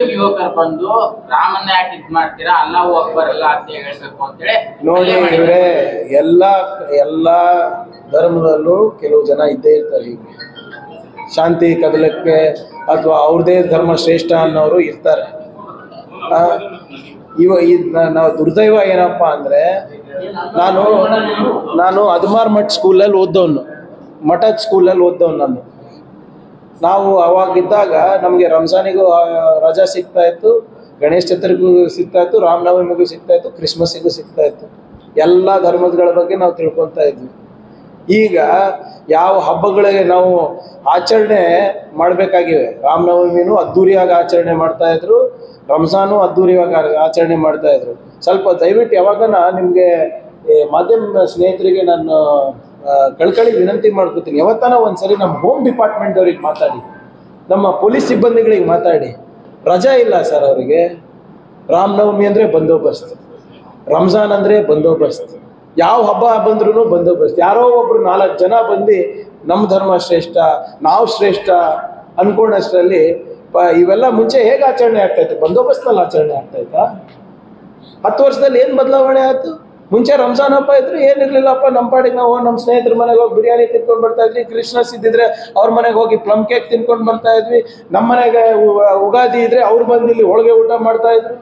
ಯುವಕರು ಬಂದು ರಾಮನ್ನ ಯಾಕೆ ಇದ್ ಮಾಡ್ತೀರಾ, ಅಲ್ಲಾಹು ಅಕ್ಬರ್ ಎಲ್ಲ ಅಂತ ಹೇಳ್ಬೇಕು ಅಂತೇಳಿ ನೋಡಿ ಇವ್ರೆ, ಎಲ್ಲಾ ಧರ್ಮದಲ್ಲೂ ಕೆಲವು ಜನ ಇದ್ದೇ ಇರ್ತಾರೆ. ಹೀಗೆ ಶಾಂತಿ ಕದಲಕ್ಕೆ ಅಥವಾ ಅವ್ರದೇ ಧರ್ಮ ಶ್ರೇಷ್ಠ ಅನ್ನೋರು ಇರ್ತಾರೆ. ನಾವು ದುರ್ದೈವ ಏನಪ್ಪ ಅಂದ್ರೆ, ನಾನು ಅದಮಾರ್ ಮಠ ಸ್ಕೂಲಲ್ಲಿ ಓದ್ದವನು, ಮಠದ ಸ್ಕೂಲಲ್ಲಿ ಓದ್ದವನು ನಾನು. ನಾವು ಅವಾಗಿದ್ದಾಗ ನಮಗೆ ರಂಜಾನಿಗೂ ರಜಾ ಸಿಗ್ತಾ ಇತ್ತು, ಗಣೇಶ ಚತುರ್ಥಿಗೂ ಸಿಗ್ತಾ ಇತ್ತು, ರಾಮನವಮಿಗೂ ಸಿಗ್ತಾ ಇತ್ತು, ಕ್ರಿಸ್ಮಸ್ಸಿಗೂ ಸಿಗ್ತಾ ಇತ್ತು. ಎಲ್ಲ ಧರ್ಮಗಳ ಬಗ್ಗೆ ನಾವು ತಿಳ್ಕೊತಾ ಇದ್ವಿ. ಈಗ ಯಾವ ಹಬ್ಬಗಳಿಗೆ ನಾವು ಆಚರಣೆ ಮಾಡಬೇಕಾಗಿವೆ, ರಾಮನವಮಿನೂ ಅದ್ದೂರಿಯಾಗಿ ಆಚರಣೆ ಮಾಡ್ತಾ ಇದ್ರು, ರಂಜಾನು ಅದ್ದೂರಿಯಾಗಿ ಆಚರಣೆ ಮಾಡ್ತಾ ಇದ್ರು. ಸ್ವಲ್ಪ ದಯವಿಟ್ಟು ಯಾವಾಗನ ನಿಮಗೆ ಮಾಧ್ಯಮ ಸ್ನೇಹಿತರಿಗೆ ನಾನು ಕಳ್ಕಳಿ ವಿನಂತಿ ಮಾಡ್ಕೊತೀನಿ, ಯಾವತ್ತಾನ ಒಂದ್ಸರಿ ನಮ್ಮ ಹೋಮ್ ಡಿಪಾರ್ಟ್ಮೆಂಟ್ ಅವ್ರಿಗೆ ಮಾತಾಡಿ, ನಮ್ಮ ಪೊಲೀಸ್ ಸಿಬ್ಬಂದಿಗಳಿಗೆ ಮಾತಾಡಿ. ರಜಾ ಇಲ್ಲ ಸರ್ ಅವರಿಗೆ. ರಾಮನವಮಿ ಅಂದರೆ ಬಂದೋಬಸ್ತ್, ರಂಜಾನ್ ಅಂದರೆ ಬಂದೋಬಸ್ತ್, ಯಾವ ಹಬ್ಬ ಬಂದ್ರೂ ಬಂದೋಬಸ್ತ್. ಯಾರೋ ಒಬ್ರು 4 ಜನ ಬಂದು ನಮ್ಮ ಧರ್ಮ ಶ್ರೇಷ್ಠ, ನಾವು ಶ್ರೇಷ್ಠ ಅನ್ಕೊಂಡಷ್ಟರಲ್ಲಿ ಇವೆಲ್ಲ ಮುಂಚೆ ಹೇಗೆ ಆಚರಣೆ ಆಗ್ತಾಯಿತ್ತು? ಬಂದೋಬಸ್ತ್ನಲ್ಲಿ ಆಚರಣೆ ಆಗ್ತಾಯಿತ್ತಾ? 10 ವರ್ಷದಲ್ಲಿ ಏನು ಬದಲಾವಣೆ ಆಯ್ತು? ಮುಂಚೆ ರಂಜಾನ್ ಹಬ್ಬ ಇದ್ರೆ ಏನಿರ್ಲಿಲ್ಲಪ್ಪ, ನಮ್ಮ ಪಾಡಿಗೆ ನಾವು ನಮ್ಮ ಸ್ನೇಹಿತರ ಮನೆಗೆ ಹೋಗಿ ಬಿರಿಯಾನಿ ತಿನ್ಕೊಂಡು ಬರ್ತಾ ಇದ್ವಿ. ಕ್ರಿಸ್ಮಸ್ ಇದ್ದಿದ್ರೆ ಅವ್ರ ಮನೆಗೆ ಹೋಗಿ ಪ್ಲಮ್ ಕೇಕ್ ತಿನ್ಕೊಂಡು ಬರ್ತಾ ಇದ್ವಿ. ನಮ್ಮ ಮನೆಗೆ ಉಗಾದಿ ಇದ್ರೆ ಅವ್ರು ಬಂದು ಇಲ್ಲಿ ಹೋಳಿಗೆ ಊಟ ಮಾಡ್ತಾ ಇದ್ರು.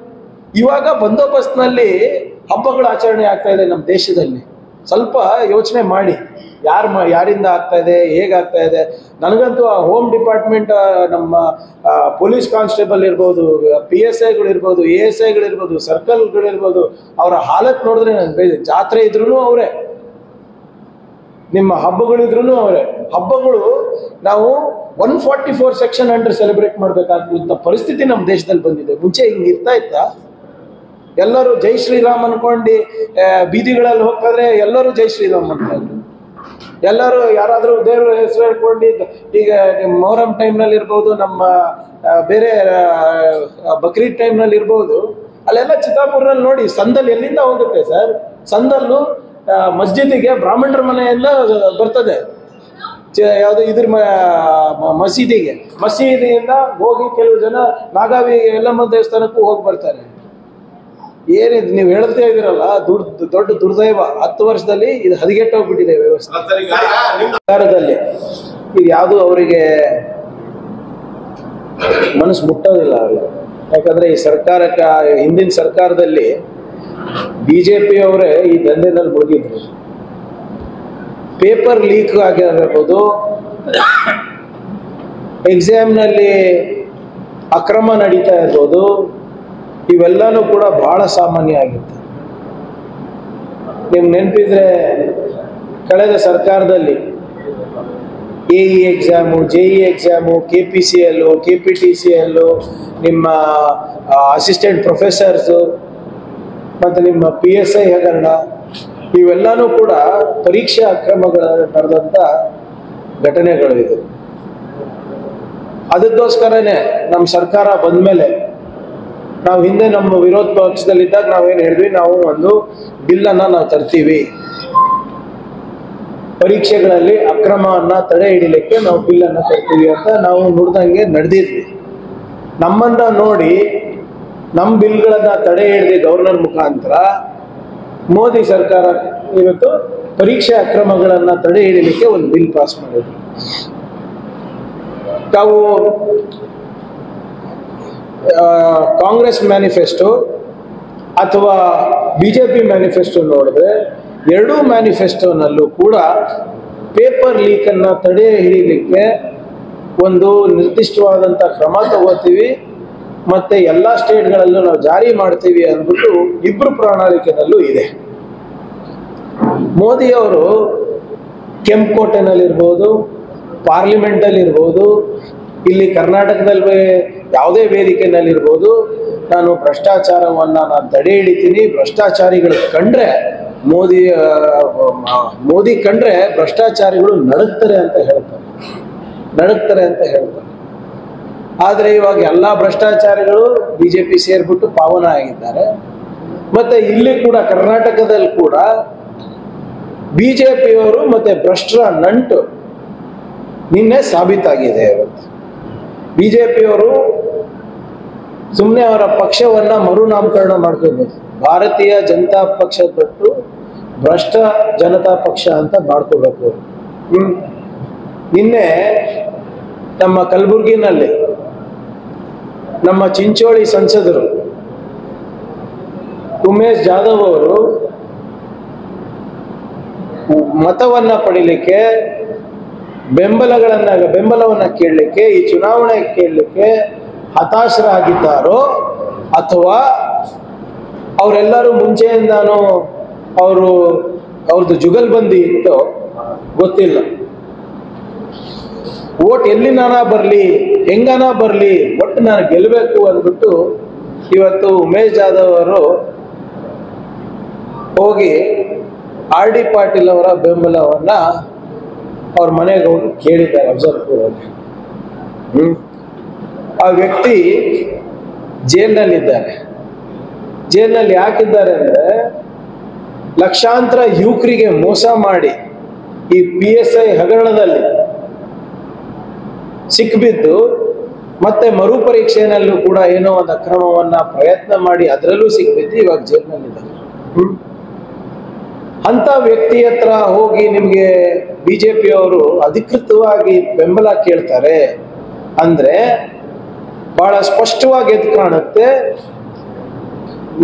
ಇವಾಗ ಬಂದೋಬಸ್ತ್ನಲ್ಲಿ ಹಬ್ಬಗಳ ಆಚರಣೆ ಆಗ್ತಾ ಇದೆ ನಮ್ಮ ದೇಶದಲ್ಲಿ. ಸ್ವಲ್ಪ ಯೋಚನೆ ಮಾಡಿ, ಯಾರಿಂದ ಆಗ್ತಾ ಇದೆ, ಹೇಗಾಗ್ತಾ ಇದೆ. ನನಗಂತೂ ಆ ಹೋಮ್ ಡಿಪಾರ್ಟ್ಮೆಂಟ್, ನಮ್ಮ ಪೊಲೀಸ್ ಕಾನ್ಸ್ಟೇಬಲ್ ಇರ್ಬೋದು, PSI ಇರ್ಬೋದು, ASI ಇರ್ಬೋದು, ಸರ್ಕಲ್ಗಳಿರ್ಬೋದು, ಅವರ ಹಾಲತ್ ನೋಡಿದ್ರೆ ನನಗೆ ಜಾತ್ರೆ ಇದ್ರೂ ಅವರೇ, ನಿಮ್ಮ ಹಬ್ಬಗಳಿದ್ರೂ ಅವರೇ. ಹಬ್ಬಗಳು ನಾವು 144 ಸೆಕ್ಷನ್ ಅಂಡರ್ ಸೆಲೆಬ್ರೇಟ್ ಮಾಡಬೇಕಾದಂಥ ಪರಿಸ್ಥಿತಿ ನಮ್ಮ ದೇಶದಲ್ಲಿ ಬಂದಿದೆ. ಮುಂಚೆ ಹಿಂಗೆ ಇರ್ತಾ ಇತ್ತಾ? ಎಲ್ಲರೂ ಜೈ ಶ್ರೀರಾಮ್ ಅನ್ಕೊಂಡು ಬೀದಿಗಳಲ್ಲಿ ಹೋಗ್ತಾಯಿದ್ರೆ ಎಲ್ಲರೂ ಜೈ ಶ್ರೀರಾಮ್ ಅಂತ ಇದ್ರು. ಎಲ್ಲರೂ ಯಾರಾದರೂ ದೇವ್ರ ಹೆಸರು ಹೇಳ್ಕೊಂಡು, ಈಗ ನಿಮ್ಮ ಮೊಹರಂ ಟೈಮ್ನಲ್ಲಿ ಇರ್ಬೋದು, ನಮ್ಮ ಬೇರೆ ಬಕ್ರೀದ್ ಟೈಮ್ನಲ್ಲಿ ಇರ್ಬೋದು, ಅಲ್ಲೆಲ್ಲ ಚಿತ್ತಾಪುರಲ್ಲಿ ನೋಡಿ ಸಂದಲ್ಲಿ ಎಲ್ಲಿಂದ ಹೋಗುತ್ತೆ ಸರ್? ಸಂದಲ್ಲೂ ಮಸ್ಜಿದಿಗೆ ಬ್ರಾಹ್ಮಣರ ಮನೆಯಿಂದ ಬರ್ತದೆ, ಯಾವುದು ಇದ್ರ ಮಸೀದಿಯಿಂದ ಹೋಗಿ ಕೆಲವು ಜನ ನಾಗಾವಿ ಎಲ್ಲಮ್ಮ ದೇವಸ್ಥಾನಕ್ಕೂ ಹೋಗಿ ಬರ್ತಾರೆ. ಏನಿದು ನೀವು ಹೇಳ್ತಾ ಇದ್ದೀರಲ್ಲ, ದೊಡ್ಡ ದುರ್ದೈವ. 10 ವರ್ಷದಲ್ಲಿ ಇದು ಹದಗೆಟ್ಟೋಗ್ಬಿಟ್ಟಿದೆ ವ್ಯವಸ್ಥೆ ಸರ್ಕಾರದಲ್ಲಿ. ಇದು ಯಾವುದು ಅವರಿಗೆ ಮನಸ್ಸು ಮುಟ್ಟೋದಿಲ್ಲ ಅವರಿಗೆ. ಯಾಕಂದ್ರೆ ಈ ಸರ್ಕಾರಕ್ಕೆ, ಹಿಂದಿನ ಸರ್ಕಾರದಲ್ಲಿ BJP ಅವರೇ ಈ ದಂಧೆನಲ್ಲಿ ಮುಳುಗಿದ್ರು. ಪೇಪರ್ ಲೀಕ್ ಆಗಿರಬಹುದು, ಎಕ್ಸಾಮ್ನಲ್ಲಿ ಅಕ್ರಮ ನಡೀತಾ ಇರ್ಬೋದು, ಇವೆಲ್ಲನೂ ಕೂಡ ಬಹಳ ಸಾಮಾನ್ಯ ಆಗಿತ್ತು. ನಿಮ್ಗೆ ನೆನಪಿದ್ರೆ ಕಳೆದ ಸರ್ಕಾರದಲ್ಲಿ AE exam, JE exam, KPCL, KPTCL, ನಿಮ್ಮ ಅಸಿಸ್ಟೆಂಟ್ ಪ್ರೊಫೆಸರ್ಸು ಮತ್ತು ನಿಮ್ಮ PSI ಹಗರಣ, ಇವೆಲ್ಲನೂ ಕೂಡ ಪರೀಕ್ಷಾ ಅಕ್ರಮಗಳ ನಡೆದಂಥ ಘಟನೆಗಳು ಇದು. ಅದಕ್ಕೋಸ್ಕರನೇ ನಮ್ಮ ಸರ್ಕಾರ ಬಂದಮೇಲೆ, ನಾವು ಹಿಂದೆ ನಮ್ಮ ವಿರೋಧ ಪಕ್ಷದಲ್ಲಿದ್ದಾಗ ನಾವೇನು ಹೇಳಿದ್ವಿ, ನಾವು ಒಂದು ಬಿಲ್ಲನ್ನು ನಾವು ತರ್ತೀವಿ, ಪರೀಕ್ಷೆಗಳಲ್ಲಿ ಅಕ್ರಮವನ್ನು ತಡೆ ಹಿಡಿಲಿಕ್ಕೆ ನಾವು ಬಿಲ್ಲನ್ನು ತರ್ತೀವಿ ಅಂತ ನಾವು ನುಡ್ದಂಗೆ ನಡೆದಿದ್ವಿ. ನಮ್ಮನ್ನ ನೋಡಿ ನಮ್ಮ ಬಿಲ್ಗಳನ್ನು ತಡೆ ಹಿಡಿದು ಗವರ್ನರ್ ಮುಖಾಂತರ ಮೋದಿ ಸರ್ಕಾರ ಇವತ್ತು ಪರೀಕ್ಷೆ ಅಕ್ರಮಗಳನ್ನು ತಡೆ ಹಿಡಿಲಿಕ್ಕೆ ಒಂದು ಬಿಲ್ ಪಾಸ್ ಮಾಡಿದ್ರು. ತಾವು ಕಾಂಗ್ರೆಸ್ ಮ್ಯಾನಿಫೆಸ್ಟೋ ಅಥವಾ BJP ಮ್ಯಾನಿಫೆಸ್ಟೋ ನೋಡಿದ್ರೆ, ಎರಡೂ ಮ್ಯಾನಿಫೆಸ್ಟೋನಲ್ಲೂ ಕೂಡ ಪೇಪರ್ ಲೀಕನ್ನು ತಡೆ ಹಿಡಿಯಲಿಕ್ಕೆ ಒಂದು ನಿರ್ದಿಷ್ಟವಾದಂಥ ಕ್ರಮ ತಗೋತೀವಿ ಮತ್ತು ಎಲ್ಲ ಸ್ಟೇಟ್ಗಳಲ್ಲೂ ನಾವು ಜಾರಿ ಮಾಡ್ತೀವಿ ಅಂದ್ಬಿಟ್ಟು ಇಬ್ಬರು ಪ್ರಣಾಳಿಕೆನಲ್ಲೂ ಇದೆ. ಮೋದಿಯವರು ಕೆಂಪುಕೋಟೆನಲ್ಲಿರ್ಬೋದು, ಪಾರ್ಲಿಮೆಂಟಲ್ಲಿರ್ಬೋದು, ಇಲ್ಲಿ ಕರ್ನಾಟಕದಲ್ಲಿ ಯಾವುದೇ ವೇದಿಕೆಯಲ್ಲಿರ್ಬೋದು, ನಾನು ಭ್ರಷ್ಟಾಚಾರವನ್ನು ತಡೆ ಹಿಡಿತೀನಿ, ಭ್ರಷ್ಟಾಚಾರಿಗಳು ಕಂಡ್ರೆ ಮೋದಿ ಕಂಡ್ರೆ ಭ್ರಷ್ಟಾಚಾರಿಗಳು ನಡುಗ್ತಾರೆ ಅಂತ ಹೇಳ್ತಾರೆ. ಆದರೆ ಇವಾಗ ಎಲ್ಲ ಭ್ರಷ್ಟಾಚಾರಿಗಳು BJP ಸೇರ್ಬಿಟ್ಟು ಪಾವನ ಆಗಿದ್ದಾರೆ. ಮತ್ತೆ ಇಲ್ಲಿ ಕೂಡ ಕರ್ನಾಟಕದಲ್ಲಿ ಕೂಡ BJPಯವರು ಮತ್ತೆ ಭ್ರಷ್ಟರ ನಂಟು ನಿನ್ನೆ ಸಾಬೀತಾಗಿದೆ. ಇವತ್ತು BJPಯವರು ಸುಮ್ಮನೆ ಅವರ ಪಕ್ಷವನ್ನ ಮರುನಾಮಕರಣ ಮಾಡ್ಕೋಬಹುದು. ಭಾರತೀಯ ಜನತಾ ಪಕ್ಷ ಬಿಟ್ಟು ಭ್ರಷ್ಟ ಜನತಾ ಪಕ್ಷ ಅಂತ ಮಾಡ್ಕೋಬೇಕು. ನಿನ್ನೆ ನಮ್ಮ ಕಲಬುರಗಿನಲ್ಲಿ ನಮ್ಮ ಚಿಂಚೋಳಿ ಸಂಸದರು ಉಮೇಶ್ ಜಾಧವ್ ಅವರು ಮತವನ್ನ ಪಡಿಲಿಕ್ಕೆ ಬೆಂಬಲವನ್ನ ಕೇಳಲಿಕ್ಕೆ, ಈ ಚುನಾವಣೆ ಕೇಳಲಿಕ್ಕೆ ಹತಾಶರಾಗಿದ್ದಾರೋ ಅಥವಾ ಅವರೆಲ್ಲರೂ ಮುಂಚೆಯಿಂದಾನು ಅವ್ರದ್ದು ಜುಗಲ್ಬಂದಿ ಇತ್ತೋ ಗೊತ್ತಿಲ್ಲ. ಓಟ್ ಎಲ್ಲಿನಾನ ಬರಲಿ, ಹೆಂಗನ ಬರಲಿ, ಒಟ್ಟು ನಾನು ಗೆಲ್ಲಬೇಕು ಅಂದ್ಬಿಟ್ಟು ಇವತ್ತು ಉಮೇಶ್ ಜಾಧವ್ ಅವರು ಹೋಗಿ ಆರ್ ಡಿ ಪಾಟೀಲ್ ಅವರ ಬೆಂಬಲವನ್ನ ಅವ್ರ ಮನೆಗೆ ಹೋಗಿ ಕೇಳಿದ್ದಾರೆ ಅಫಜಲ್ಪುರಲ್ಲಿ. ಆ ವ್ಯಕ್ತಿ ಜೈಲಿನಲ್ಲಿದ್ದಾರೆ. ಜೈಲಿನಲ್ಲಿ ಯಾಕಿದ್ದಾರೆ ಅಂದ್ರೆ ಲಕ್ಷಾಂತರ ಯುವಕರಿಗೆ ಮೋಸ ಮಾಡಿ ಈ PSI ಹಗರಣದಲ್ಲಿ ಸಿಕ್ಬಿದ್ದು ಮತ್ತೆ ಮರುಪರೀಕ್ಷೆಯಲ್ಲೂ ಕೂಡ ಏನೋ ಒಂದು ಅಕ್ರಮವನ್ನ ಪ್ರಯತ್ನ ಮಾಡಿ ಅದರಲ್ಲೂ ಸಿಕ್ಬಿದ್ದು ಇವಾಗ ಜೈಲಿನಲ್ಲಿದ್ದಾರೆ. ಅಂತ ವ್ಯಕ್ತಿ ಹತ್ರ ಹೋಗಿ ನಿಮ್ಗೆ ಬಿಜೆಪಿಯವರು ಅಧಿಕೃತವಾಗಿ ಬೆಂಬಲ ಕೇಳ್ತಾರೆ ಅಂದ್ರೆ ಬಹಳ ಸ್ಪಷ್ಟವಾಗಿ ಎದ್ದು ಕಾಣುತ್ತೆ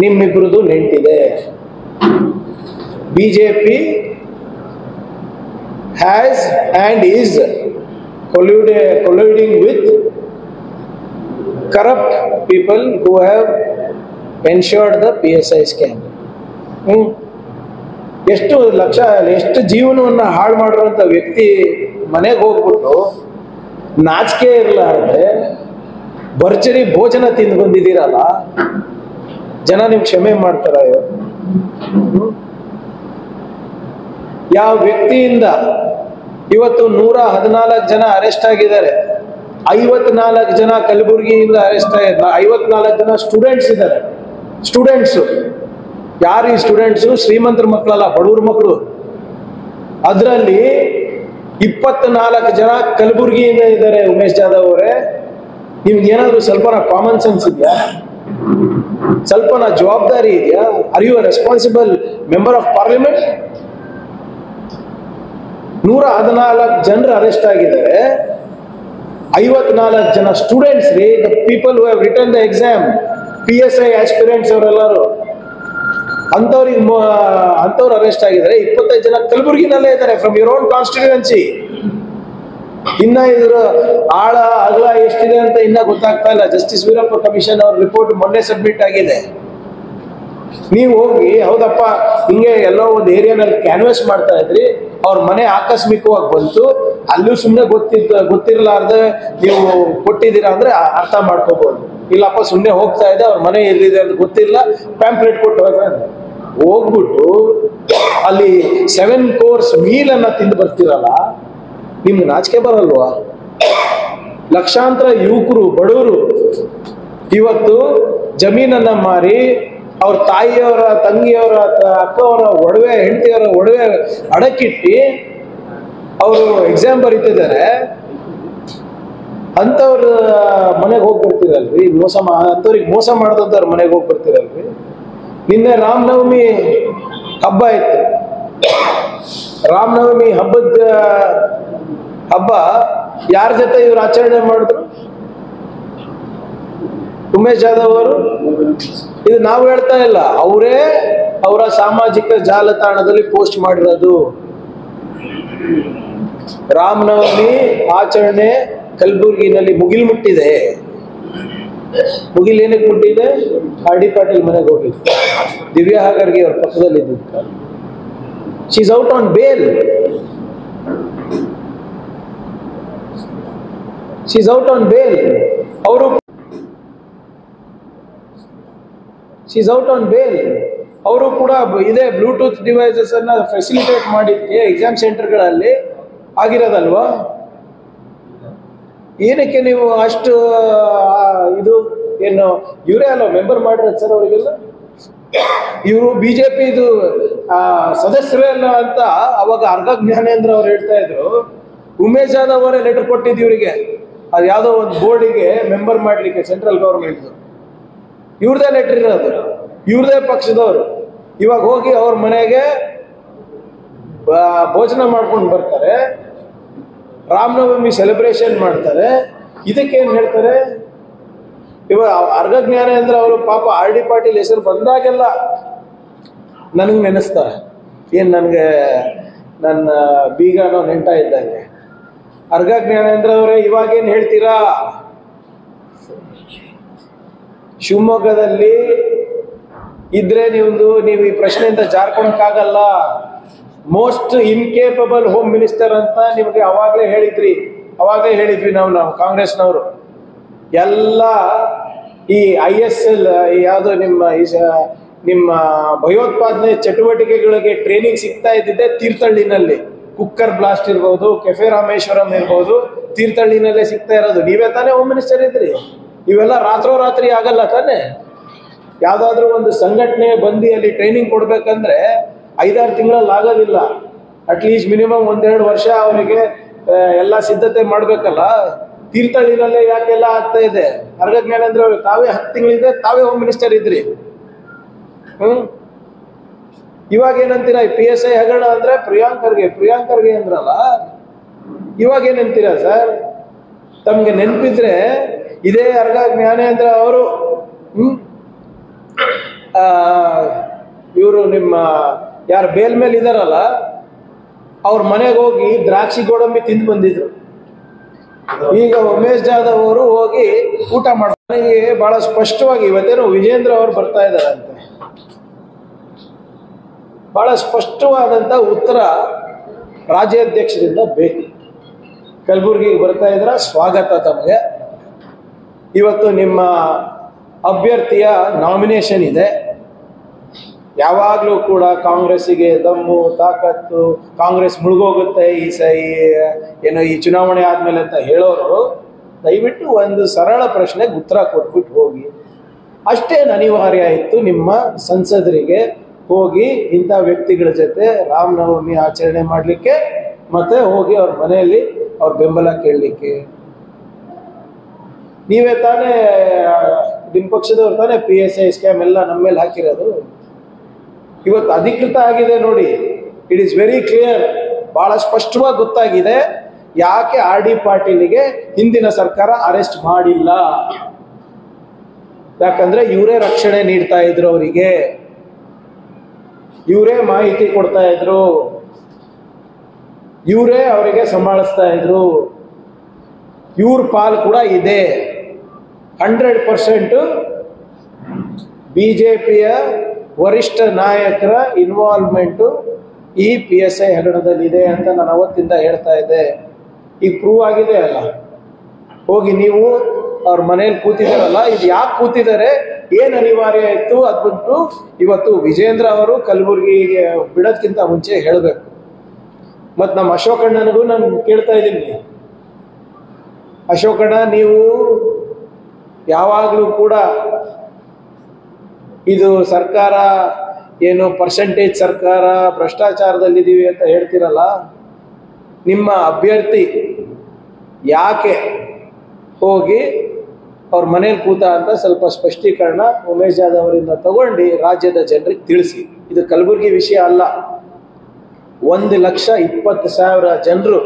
ನಿಮ್ಮಿಬ್ರದ್ದು ನೆಂಟಿದೆ. BJP has and is colluding with corrupt people who have ensured the PSI scam. ಎಷ್ಟು ಜೀವನವನ್ನ ಹಾಳು ಮಾಡಿರುವಂತ ವ್ಯಕ್ತಿ ಮನೆಗೆ ಹೋಗ್ಬಿಟ್ಟು ನಾಚಿಕೆ ಇರಲಾರ್ದೆ ಭರ್ಜರಿ ಭೋಜನ ತಿಂದು ಬಂದಿದ್ದೀರಲ್ಲ, ಜನ ನಿಮ್ಗೆ ಕ್ಷಮೆ ಮಾಡ್ತಾರ? ಯಾವ ವ್ಯಕ್ತಿಯಿಂದ ಇವತ್ತು 114 ಜನ ಅರೆಸ್ಟ್ ಆಗಿದ್ದಾರೆ, 54 ಜನ ಕಲಬುರಗಿಯಿಂದ ಅರೆಸ್ಟ್ ಆಗಿದ್ದಾರೆ, 54 ಜನ ಸ್ಟೂಡೆಂಟ್ಸ್ ಇದ್ದಾರೆ. ಸ್ಟೂಡೆಂಟ್ಸು ಯಾರು? ಈ ಸ್ಟೂಡೆಂಟ್ಸು ಶ್ರೀಮಂತರ ಮಕ್ಕಳಲ್ಲ, ಬಡವ್ರ ಮಕ್ಕಳು. ಅದರಲ್ಲಿ 24 ಜನ ಕಲಬುರಗಿಯಿಂದ ಇದ್ದಾರೆ. ಉಮೇಶ್ ಜಾಧವ್ ಅವರೇ, ನಿಮ್ಗೆ ಏನಾದ್ರು ಸ್ವಲ್ಪನ ಕಾಮನ್ ಸೆನ್ಸ್ ಇದೆಯಾ? ಸ್ವಲ್ಪನ ಜವಾಬ್ದಾರಿ ಇದೆಯಾ? Are you a responsible member of parliament? 114 ಜನರು ಅರೆಸ್ಟ್ ಆಗಿದ್ದಾರೆ. 54 ಜನ ಸ್ಟೂಡೆಂಟ್ಸ್ ರೀ, the people who have return the exam, PSI aspirants ಅವರೆಲ್ಲರೂ ಅಂತವ್ರು ಅರೆಸ್ಟ್ ಆಗಿದ್ದಾರೆ. 25 ಜನ ಕಲಬುರಗಿನಲ್ಲೇ ಇದ್ದಾರೆ, ಫ್ರಮ್ ಯುವರ್ ಓನ್ ಕಾನ್ಸ್ಟಿಟ್ಯೂಯೆನ್ಸಿ. ಇನ್ನ ಇದ್ರ ಆಳ ಅಗಲ ಎಷ್ಟಿದೆ ಅಂತ ಇನ್ನ ಗೊತ್ತಾಗ್ತಾ ಇಲ್ಲ. ಜಸ್ಟಿಸ್ ವೀರಪ್ಪ ಕಮಿಷನ್ ಅವ್ರ ರಿಪೋರ್ಟ್ ಮೊನ್ನೆ ಸಬ್ಮಿಟ್ ಆಗಿದೆ. ನೀವು ಹೋಗಿ ಹೌದಪ್ಪ ಹಿಂಗೆ ಎಲ್ಲೋ ಒಂದು ಏರಿಯಾನಲ್ಲಿ ಕ್ಯಾನ್ವಾಸ್ ಮಾಡ್ತಾ ಇದ್ರಿ, ಅವ್ರ ಮನೆ ಆಕಸ್ಮಿಕವಾಗಿ ಬಂತು, ಅಲ್ಲೂ ಸುಮ್ಮನೆ ಗೊತ್ತಿರಲಾರ್ದೆ ನೀವು ಕೊಟ್ಟಿದ್ದೀರಾ ಅಂದ್ರೆ ಅರ್ಥ ಮಾಡ್ಕೋಬಹುದು. ಇಲ್ಲಪ್ಪ ಸುಮ್ಮನೆ ಹೋಗ್ತಾ ಇದೆ, ಅವ್ರ ಮನೆ ಎಲ್ಲಿದೆ ಅಂತ ಗೊತ್ತಿಲ್ಲ, ಪ್ಯಾಂಪ್ಲೆಟ್ ಕೊಟ್ಟು ಹೋಗ್ಬಿಟ್ಟು ಅಲ್ಲಿ 7 ಕೋರ್ಸ್ ಮೀಲ್ ಅನ್ನ ತಿಂದು ಬರ್ತೀರಲ್ಲ, ನಿಮ್ಗೆ ನಾಚಿಕೆ ಬರಲ್ವಾ? ಲಕ್ಷಾಂತರ ಯುವಕರು, ಬಡವರು ಇವತ್ತು ಜಮೀನನ್ನ ಮಾರಿ ಅವ್ರ ತಾಯಿಯವರ, ತಂಗಿಯವರ, ಅಕ್ಕವರ ಒಡವೆ, ಹೆಂಡತಿಯವರ ಒಡವೆ ಅಡಕಿಟ್ಟು ಅವರು ಎಕ್ಸಾಮ್ ಬರೀತಿದ್ದಾರೆ. ಅಂತವ್ರ ಮನೆಗೆ ಹೋಗಿ ಬರ್ತೀರಲ್ರಿ, ಅಂತವ್ರಿಗೆ ಮೋಸ ಮಾಡ್ದವ್ರ ಮನೆಗೆ ಹೋಗಿ ಬರ್ತೀರಲ್ರಿ. ನಿನ್ನೆ ರಾಮನವಮಿ ಹಬ್ಬ ಇತ್ತು. ರಾಮನವಮಿ ಹಬ್ಬ ಯಾರ ಜೊತೆ ಇವ್ರು ಆಚರಣೆ ಮಾಡಿದ್ರು? ಉಮೇಶ್ ಜಾಧವ್ ಅವರು. ಇದು ನಾವು ಹೇಳ್ತಾ ಇಲ್ಲ, ಅವರೇ ಅವರ ಸಾಮಾಜಿಕ ಜಾಲತಾಣದಲ್ಲಿ ಪೋಸ್ಟ್ ಮಾಡಿರೋದು. ರಾಮನವಮಿ ಆಚರಣೆ ಕಲಬುರಗಿನಲ್ಲಿ ಮುಗಿಲ್ ಮುಟ್ಟಿದೆ. ಮುಗಿಲ್ ಏನಕ್ಕೆ ಮುಟ್ಟಿದೆ? ಆರ್ ಡಿ ಪಾಟೀಲ್ ಮನೆಗೆ ಹೋಗಿದ್ದು, ದಿವ್ಯಾ ಹಾಗರ್ಗೆ ಅವ್ರ ಪಕ್ಕದಲ್ಲಿ ಇದ್ದಿದ್ದ. She is out on bale. She is out on bale. ಅವರು ಕೂಡ ಇದೇ ಬ್ಲೂಟೂತ್ ಡಿವೈಸಸ್ ಅನ್ನ ಫೆಸಿಲಿಟೇಟ್ ಮಾಡಿದ್ಕೆ ಎಕ್ಸಾಮ್ ಸೆಂಟರ್ಗಳಲ್ಲಿ ಆಗಿರೋದಲ್ವಾ? ಏನಕ್ಕೆ ನೀವು ಅಷ್ಟು ಇದು ಏನು ಇವರೇ ಅಲ್ವ ಮೆಂಬರ್ ಮಾಡಿರೋದು ಸರ್? ಅವರಿಗೆಲ್ಲ ಇವರು ಬಿಜೆಪಿ ಇದು ಸದಸ್ಯರೇ ಅಲ್ಲ ಅಂತ ಅವಾಗ ಅರ್ಗ ಜ್ಞಾನೇಂದ್ರ ಅವ್ರು ಹೇಳ್ತಾ ಇದ್ರು. ಉಮೇಶ್ ಜಾಧವ್ ಅವರೇ ಲೆಟರ್ ಕೊಟ್ಟಿದ್ದು ಇವರಿಗೆ, ಅದು ಯಾವುದೋ ಒಂದು ಬೋರ್ಡಿಗೆ ಮೆಂಬರ್ ಮಾಡ್ಲಿಕ್ಕೆ, ಸೆಂಟ್ರಲ್ ಗೌರ್ಮೆಂಟ್ ಇವ್ರದೇ ಲೆಟರ್ ಇರೋದು, ಇವ್ರದೇ ಪಕ್ಷದವರು. ಇವಾಗ ಹೋಗಿ ಅವ್ರ ಮನೆಗೆ ಭೋಜನ ಮಾಡ್ಕೊಂಡು ಬರ್ತಾರೆ, ರಾಮನವಮಿ ಸೆಲೆಬ್ರೇಷನ್ ಮಾಡ್ತಾರೆ. ಇದಕ್ಕೇನು ಹೇಳ್ತಾರೆ? ಇವಾಗ ಅರ್ಗ ಜ್ಞಾನೇಂದ್ರ ಅವರು ಪಾಪ ಆರ್ ಡಿ ಪಾಟೀಲ್ ಹೆಸರು ಬಂದಾಗೆಲ್ಲ ನನಗೆ ನೆನೆಸ್ತಾರೆ. ಏನು ನನಗೆ ನನ್ನ ಬೀಗನೋ ನೆಂಟ ಇದ್ದಂಗೆ. ಅರ್ಗ ಜ್ಞಾನೇಂದ್ರ ಅವರೇ, ಇವಾಗೇನು ಹೇಳ್ತೀರಾ? ಶಿವಮೊಗ್ಗದಲ್ಲಿ ಇದ್ರೆ ನೀವು ಈ ಪ್ರಶ್ನೆಯಿಂದ ಜಾರ್ಕೊಳಕ್ಕಾಗಲ್ಲ. ಮೋಸ್ಟ್ ಇನ್ಕೇಪಬಲ್ ಹೋಮ್ ಮಿನಿಸ್ಟರ್ ಅಂತ ನಿಮಗೆ ಅವಾಗಲೇ ಹೇಳಿದ್ವಿ ನಾವು ಕಾಂಗ್ರೆಸ್ನವರು. ಎಲ್ಲ ಈ ISL ಯಾವುದು ನಿಮ್ಮ ಭಯೋತ್ಪಾದನೆ ಚಟುವಟಿಕೆಗಳಿಗೆ ಟ್ರೈನಿಂಗ್ ಸಿಗ್ತಾ ಇದ್ದಿದ್ದೆ ತೀರ್ಥಹಳ್ಳಿನಲ್ಲಿ. ಕುಕ್ಕರ್ ಬ್ಲಾಸ್ಟ್ ಇರ್ಬೋದು, ಕೆಫೆ ರಾಮೇಶ್ವರಂ ಇರ್ಬೋದು, ತೀರ್ಥಹಳ್ಳಿನಲ್ಲೇ ಸಿಗ್ತಾ ಇರೋದು. ನೀವೇ ತಾನೇ ಹೋಮ್ ಮಿನಿಸ್ಟರ್ ಇದ್ರಿ. ಇವೆಲ್ಲ ರಾತ್ರೋರಾತ್ರಿ ಆಗಲ್ಲ ತಾನೆ. ಯಾವುದಾದ್ರೂ ಒಂದು ಸಂಘಟನೆ ಬಂದು ಅಲ್ಲಿ ಟ್ರೈನಿಂಗ್ ಕೊಡ್ಬೇಕಂದ್ರೆ 5-6 ತಿಂಗಳಲ್ಲಿ ಆಗೋದಿಲ್ಲ. ಅಟ್ಲೀಸ್ಟ್ ಮಿನಿಮಮ್ 1-2 ವರ್ಷ ಅವರಿಗೆ ಎಲ್ಲ ಸಿದ್ಧತೆ ಮಾಡಬೇಕಲ್ಲ. ತೀರ್ಥಹಳ್ಳಿನಲ್ಲೇ ಯಾಕೆಲ್ಲ ಆಗ್ತಾ ಇದೆ? ಅರ್ಗ ಜ್ಞಾನೇಂದ್ರ ಅವರು ತಾವೇ 10 ತಿಂಗಳಿದೆ, ತಾವೇ ಹೋಮ್ ಮಿನಿಸ್ಟರ್ ಇದ್ರಿ. ಇವಾಗ ಏನಂತೀರಾ? PSI ಹಗರಣ ಅಂದ್ರೆ ಪ್ರಿಯಾಂಕರ್ಗೆ ಅಂದ್ರಲ್ಲ, ಇವಾಗ ಏನಂತೀರಾ ಸರ್? ತಮ್ಗೆ ನೆನಪಿದ್ರೆ ಇದೇ ಅರ್ಗ ಜ್ಞಾನೇಂದ್ರ ಅವರು ಇವರು ನಿಮ್ಮ ಯಾರು ಬೇಲ್ ಮೇಲೆ ಇದಾರಲ್ಲ, ಅವ್ರ ಮನೆಗೆ ಹೋಗಿ ದ್ರಾಕ್ಷಿ ಗೋಡಂಬಿ ತಿಂದು ಬಂದಿದ್ರು. ಈಗ ಉಮೇಶ್ ಜಾಧವ್ ಅವರು ಹೋಗಿ ಊಟ ಮಾಡಿ ನನಗೆ ಬಹಳ ಸ್ಪಷ್ಟವಾಗಿ ಇವತ್ತೇನೋ ವಿಜೇಂದ್ರ ಅವರು ಬರ್ತಾ ಇದ್ದಾರಂತೆ, ಬಹಳ ಸ್ಪಷ್ಟವಾದಂಥ ಉತ್ತರ ರಾಜ್ಯಾಧ್ಯಕ್ಷರಿಂದ ಬೇಕು. ಕಲಬುರಗಿಗೆ ಬರ್ತಾ ಇದ್ರ ಸ್ವಾಗತ ತಮಗೆ. ಇವತ್ತು ನಿಮ್ಮ ಅಭ್ಯರ್ಥಿಯ ನಾಮಿನೇಷನ್ ಇದೆ. ಯಾವಾಗಲೂ ಕೂಡ ಕಾಂಗ್ರೆಸ್ಸಿಗೆ ದಮ್ಮು ತಾಕತ್ತು, ಕಾಂಗ್ರೆಸ್ ಮುಳುಗೋಗುತ್ತೆ ಈ ಚುನಾವಣೆ ಆದಮೇಲೆ ಅಂತ ಹೇಳೋರು ದಯವಿಟ್ಟು ಒಂದು ಸರಳ ಪ್ರಶ್ನೆಗೆ ಉತ್ತರ ಕೊಟ್ಬಿಟ್ಟು ಹೋಗಿ. ಅಷ್ಟೇನು ಅನಿವಾರ್ಯ ಇತ್ತು ನಿಮ್ಮ ಸಂಸದರಿಗೆ ಹೋಗಿ ಇಂಥ ವ್ಯಕ್ತಿಗಳ ಜೊತೆ ರಾಮನವಮಿ ಆಚರಣೆ ಮಾಡಲಿಕ್ಕೆ, ಮತ್ತೆ ಹೋಗಿ ಅವ್ರ ಮನೆಯಲ್ಲಿ ಅವ್ರ ಬೆಂಬಲ ಕೇಳಲಿಕ್ಕೆ? ನೀವೇ ತಾನೇ, ನಿಮ್ಮ ಪಕ್ಷದವ್ರು ತಾನೇ PSI ಸ್ಕ್ಯಾಮ್ ಎಲ್ಲ ನಮ್ಮ ಮೇಲೆ ಹಾಕಿರೋದು. ಇವತ್ತು ಅಧಿಕೃತ ಆಗಿದೆ ನೋಡಿ. It is very clear. ಬಹಳ ಸ್ಪಷ್ಟವಾಗಿ ಗೊತ್ತಾಗಿದೆ ಯಾಕೆ RD ಪಾಟೀಲಿಗೆ ಹಿಂದಿನ ಸರ್ಕಾರ ಅರೆಸ್ಟ್ ಮಾಡಿಲ್ಲ. ಯಾಕಂದ್ರೆ ಇವರೇ ರಕ್ಷಣೆ ನೀಡ್ತಾ ಇದ್ರು, ಅವರಿಗೆ ಇವರೇ ಮಾಹಿತಿ ಕೊಡ್ತಾ ಇದ್ರು, ಇವರೇ ಅವರಿಗೆ ಸಂಭಾಳಿಸ್ತಾ ಇದ್ರು. ಇವ್ರ ಪಾಲ್ ಕೂಡ ಇದೆ. 100% BJPಯ ವರಿಷ್ಠ ನಾಯಕರ ಇನ್ವಾಲ್ವ್ಮೆಂಟು ಈ PSI ಹಗರಣದಲ್ಲಿ ಇದೆ ಅಂತ ನಾನು ಅವತ್ತಿಂದ ಹೇಳ್ತಾ ಇದ್ದೆ. ಈಗ ಪ್ರೂವ್ ಆಗಿದೆ ಅಲ್ಲ. ಹೋಗಿ ನೀವು ಅವ್ರ ಮನೇಲಿ ಕೂತಿದಾರಲ್ಲ, ಇದು ಯಾಕೆ ಕೂತಿದ್ದಾರೆ, ಏನು ಅನಿವಾರ್ಯ ಇತ್ತು ಅದ್ಬಿಟ್ಟು ಇವತ್ತು ವಿಜೇಂದ್ರ ಅವರು ಕಲಬುರಗಿಗೆ ಬಿಡೋದಕ್ಕಿಂತ ಮುಂಚೆ ಹೇಳಬೇಕು. ಮತ್ತು ನಮ್ಮ ಅಶೋಕಣ್ಣನಿಗೂ ನಾನು ಕೇಳ್ತಾ ಇದ್ದೀನಿ, ಅಶೋಕಣ್ಣ ನೀವು ಯಾವಾಗಲೂ ಕೂಡ ಇದು ಸರ್ಕಾರ ಏನು ಪರ್ಸೆಂಟೇಜ್ ಸರ್ಕಾರ ಭ್ರಷ್ಟಾಚಾರದಲ್ಲಿದ್ದೀವಿ ಅಂತ ಹೇಳ್ತಿರಲ್ಲ, ನಿಮ್ಮ ಅಭ್ಯರ್ಥಿ ಯಾಕೆ ಹೋಗಿ ಅವ್ರ ಮನೇಲಿ ಕೂತ ಅಂತ ಸ್ವಲ್ಪ ಸ್ಪಷ್ಟೀಕರಣ ಉಮೇಶ್ ಜಾಧವ್ ಅವರಿಂದ ತಗೊಂಡು ರಾಜ್ಯದ ಜನರಿಗೆ ತಿಳಿಸಿ. ಇದು ಕಲಬುರಗಿ ವಿಷಯ ಅಲ್ಲ. 1,20,000 ಜನರು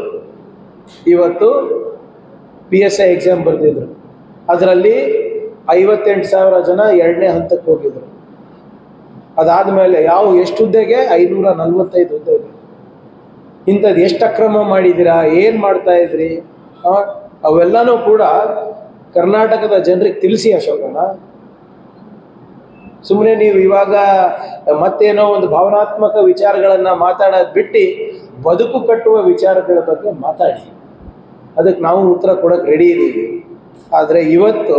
ಇವತ್ತು PSI ಎಕ್ಸಾಮ್ ಬರೆದಿದ್ರು. ಅದರಲ್ಲಿ 58,000 ಜನ 2ನೇ ಹಂತಕ್ಕೆ ಹೋಗಿದ್ರು. ಅದಾದಮೇಲೆ ಎಷ್ಟು ಹುದ್ದೆಗೆ? 545 ಹುದ್ದೆಗೆ. ಇಂಥದ್ದು ಎಷ್ಟು ಅಕ್ರಮ ಮಾಡಿದ್ದೀರಾ, ಏನು ಮಾಡ್ತಾ ಇದ್ರಿ, ಅವೆಲ್ಲನೂ ಕೂಡ ಕರ್ನಾಟಕದ ಜನರಿಗೆ ತಿಳಿಸಿ ಅಶೋಕಣ್ಣ. ಸುಮ್ಮನೆ ನೀವು ಇವಾಗ ಮತ್ತೇನೋ ಒಂದು ಭಾವನಾತ್ಮಕ ವಿಚಾರಗಳನ್ನ ಮಾತಾಡೋದು ಬಿಟ್ಟು ಬದುಕು ಕಟ್ಟುವ ವಿಚಾರಗಳ ಬಗ್ಗೆ ಮಾತಾಡಿ. ಅದಕ್ಕೆ ನಾವು ಉತ್ತರ ಕೊಡೋಕೆ ರೆಡಿ ಇದ್ದೀವಿ. ಆದರೆ ಇವತ್ತು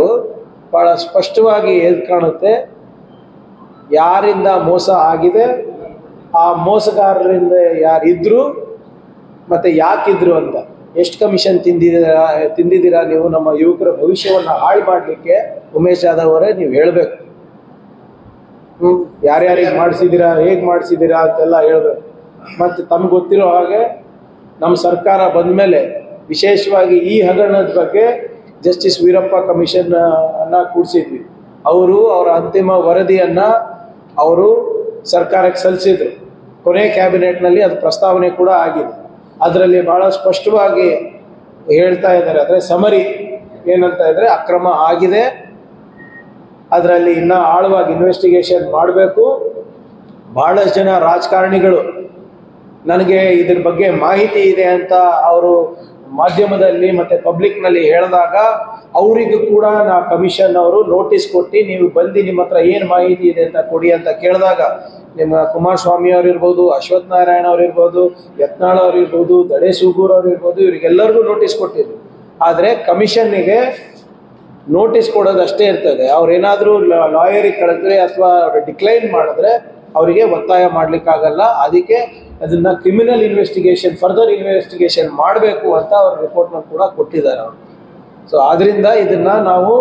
ಭಾಳ ಸ್ಪಷ್ಟವಾಗಿ ಎದ್ದು ಕಾಣುತ್ತೆ ಯಾರಿಂದ ಮೋಸ ಆಗಿದೆ, ಆ ಮೋಸಗಾರರಿಂದ ಯಾರಿದ್ರು ಮತ್ತು ಯಾಕಿದ್ರು ಅಂತ. ಎಷ್ಟು ಕಮಿಷನ್ ತಿಂದಿದ್ದೀರಾ ನೀವು ನಮ್ಮ ಯುವಕರ ಭವಿಷ್ಯವನ್ನು ಹಾಳು ಮಾಡಲಿಕ್ಕೆ? ಉಮೇಶ್ ಜಾಧವ್ ಅವರೇ ನೀವು ಹೇಳಬೇಕು. ಯಾರ್ಯಾರಿಗೆ ಮಾಡಿಸಿದ್ದೀರಾ, ಹೇಗೆ ಮಾಡಿಸಿದ್ದೀರಾ ಅಂತೆಲ್ಲ ಹೇಳಬೇಕು. ಮತ್ತು ತಮ್ಗೆ ಗೊತ್ತಿರೋ ಹಾಗೆ ನಮ್ಮ ಸರ್ಕಾರ ಬಂದ ಮೇಲೆ ವಿಶೇಷವಾಗಿ ಈ ಹಗರಣದ ಬಗ್ಗೆ ಜಸ್ಟಿಸ್ ವೀರಪ್ಪ ಕಮಿಷನ್ ಅನ್ನ ಕೂಡಿಸಿದ್ವಿ. ಅವರು ಅವರ ಅಂತಿಮ ವರದಿಯನ್ನ ಅವರು ಸರ್ಕಾರಕ್ಕೆ ಸಲ್ಲಿಸಿದ್ರು. ಕೊನೆ ಕ್ಯಾಬಿನೆಟ್ನಲ್ಲಿ ಅದು ಪ್ರಸ್ತಾವನೆ ಕೂಡ ಆಗಿದೆ. ಅದರಲ್ಲಿ ಬಹಳ ಸ್ಪಷ್ಟವಾಗಿ ಹೇಳ್ತಾ ಇದ್ದಾರೆ. ಅಂದರೆ ಸಮರಿ ಏನಂತ ಇದ್ರೆ ಅಕ್ರಮ ಆಗಿದೆ, ಅದರಲ್ಲಿ ಇನ್ನೂ ಆಳವಾಗಿ ಇನ್ವೆಸ್ಟಿಗೇಷನ್ ಮಾಡಬೇಕು. ಬಹಳಷ್ಟು ಜನ ರಾಜಕಾರಣಿಗಳು ನನಗೆ ಇದ್ರ ಬಗ್ಗೆ ಮಾಹಿತಿ ಇದೆ ಅಂತ ಅವರು ಮಾಧ್ಯಮದಲ್ಲಿ ಮತ್ತು ಪಬ್ಲಿಕ್ನಲ್ಲಿ ಹೇಳಿದಾಗ ಅವರಿಗೂ ಕೂಡ ಕಮಿಷನ್ ಅವರು ನೋಟಿಸ್ ಕೊಟ್ಟು ನೀವು ಬಂದು ನಿಮ್ಮ ಹತ್ರ ಏನು ಮಾಹಿತಿ ಇದೆ ಅಂತ ಕೊಡಿ ಅಂತ ಕೇಳಿದಾಗ ನಿಮ್ಮ ಕುಮಾರಸ್ವಾಮಿ ಅವ್ರು ಇರ್ಬೋದು, ಅಶ್ವಥ್ ನಾರಾಯಣ ಅವ್ರು ಇರ್ಬೋದು, ಯತ್ನಾಳ್ ಅವ್ರು ಇರ್ಬೋದು, ದಡೆ ಸೂಗೂರ್ ಅವ್ರು ಇರ್ಬೋದು, ಇವರಿಗೆಲ್ಲರಿಗೂ ನೋಟಿಸ್ ಕೊಟ್ಟಿದ್ರು. ಆದರೆ ಕಮಿಷನ್ನಿಗೆ ನೋಟಿಸ್ ಕೊಡೋದಷ್ಟೇ ಇರ್ತದೆ. ಅವ್ರೇನಾದರೂ ಲಾಯರಿಗೆ ಕಳಿದ್ರೆ ಅಥವಾ ಡಿಕ್ಲೈನ್ ಮಾಡಿದ್ರೆ ಅವರಿಗೆ ಒತ್ತಾಯ ಮಾಡಲಿಕ್ಕಾಗಲ್ಲ. ಅದಕ್ಕೆ ಅದನ್ನು ಕ್ರಿಮಿನಲ್ ಇನ್ವೆಸ್ಟಿಗೇಷನ್, ಫರ್ದರ್ ಇನ್ವೆಸ್ಟಿಗೇಷನ್ ಮಾಡಬೇಕು ಅಂತ ಅವ್ರ ರಿಪೋರ್ಟ್ನಲ್ಲಿ ಕೂಡ ಕೊಟ್ಟಿದ್ದಾರೆ ಅವರು. ಸೊ ಆದ್ದರಿಂದ ಇದನ್ನು ನಾವು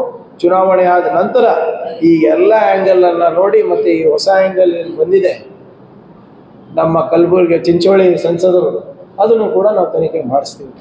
ಚುನಾವಣೆ ಆದ ನಂತರ ಈ ಎಲ್ಲ ಆ್ಯಂಗಲನ್ನು ನೋಡಿ, ಮತ್ತು ಈ ಹೊಸ ಆ್ಯಂಗಲ್ ಏನು ಬಂದಿದೆ ನಮ್ಮ ಕಲಬುರಗಿ ಚಿಂಚೋಳಿ ಸಂಸದರು, ಅದನ್ನು ಕೂಡ ನಾವು ತನಿಖೆ ಮಾಡಿಸ್ತೀವಿ.